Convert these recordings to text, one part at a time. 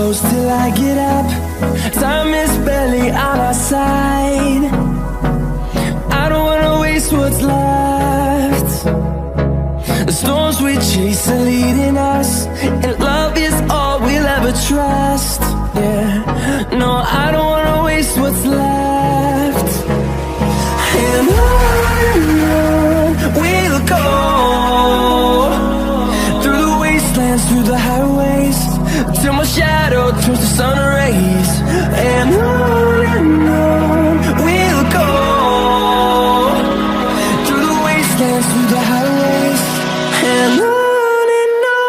close till I get up. Time is barely on our side. I don't wanna waste what's left. The storms we chase are leading us, and love is all we'll ever trust. Yeah, no, I don't wanna waste what's left. And on we'll go, through the wastelands, through the highways, till my shadow turns to sun rays. And on we'll go, through the wastelands, through the highways, and on we'll go.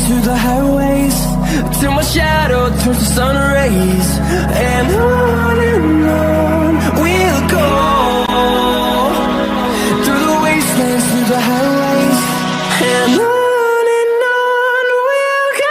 Through the highways, till my shadow turns to sun rays. And on we'll go, through the wastelands, through the highways, and on we'll go.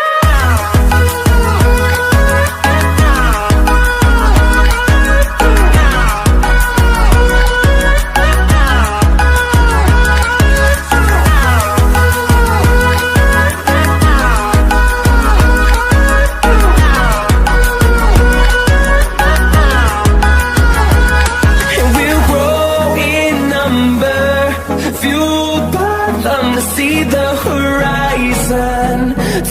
See the horizon,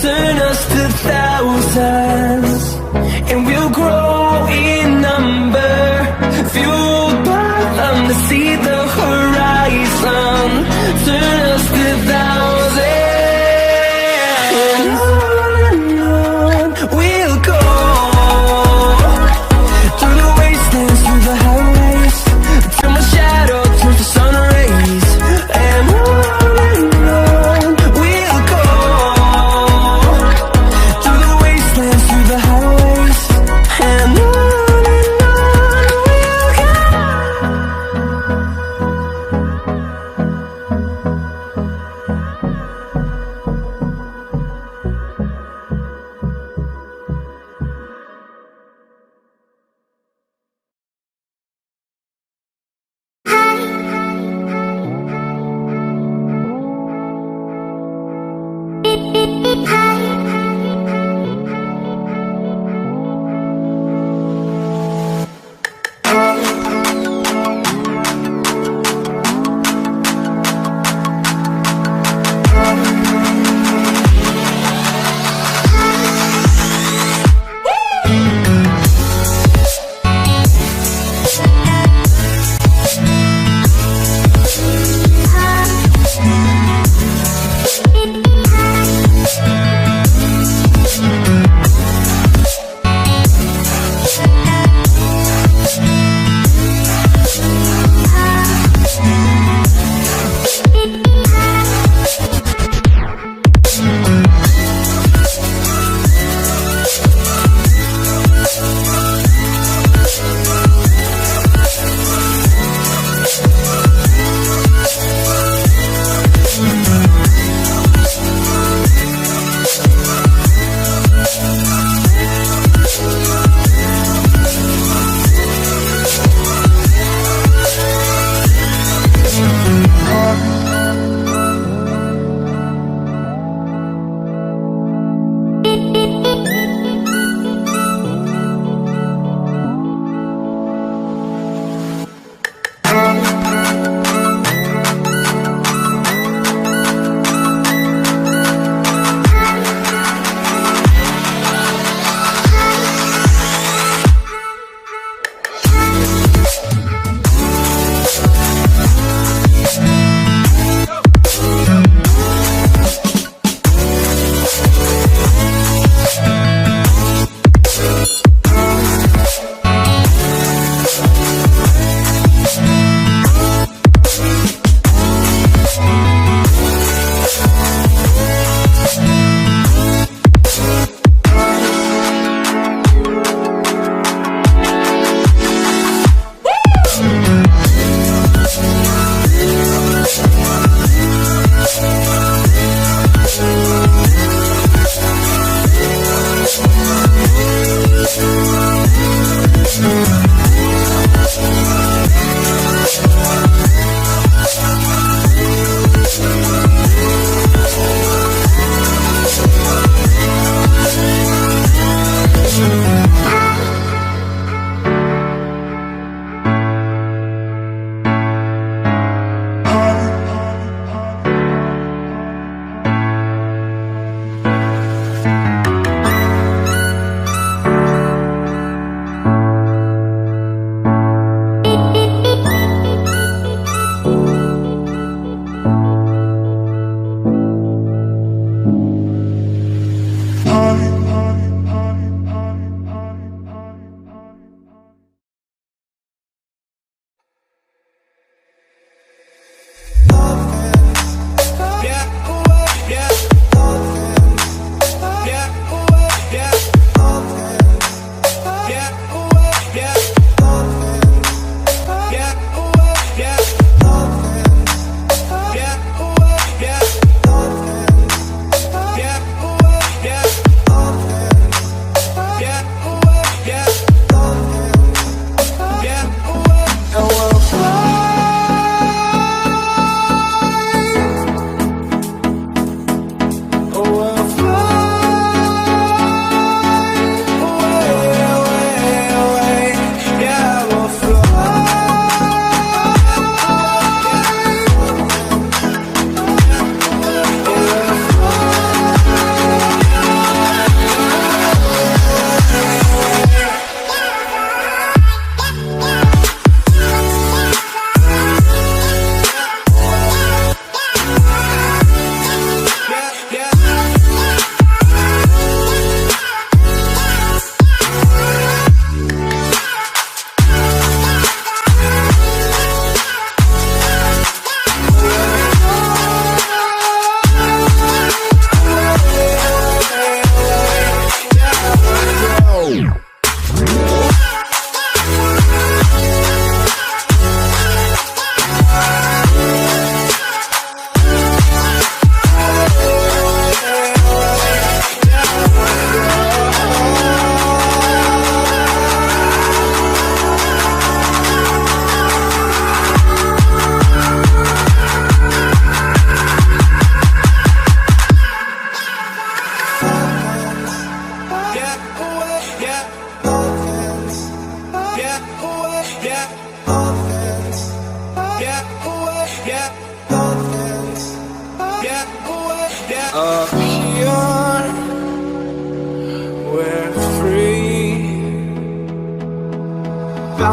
turn us to thousands, and we'll grow in number, fueled by them. To see the horizon, turn us to thousands, and on we'll go, through the wastelands, through the highways, till my shadow turns to sun rays. And and on we'll go.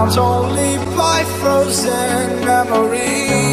bound only by frozen memories.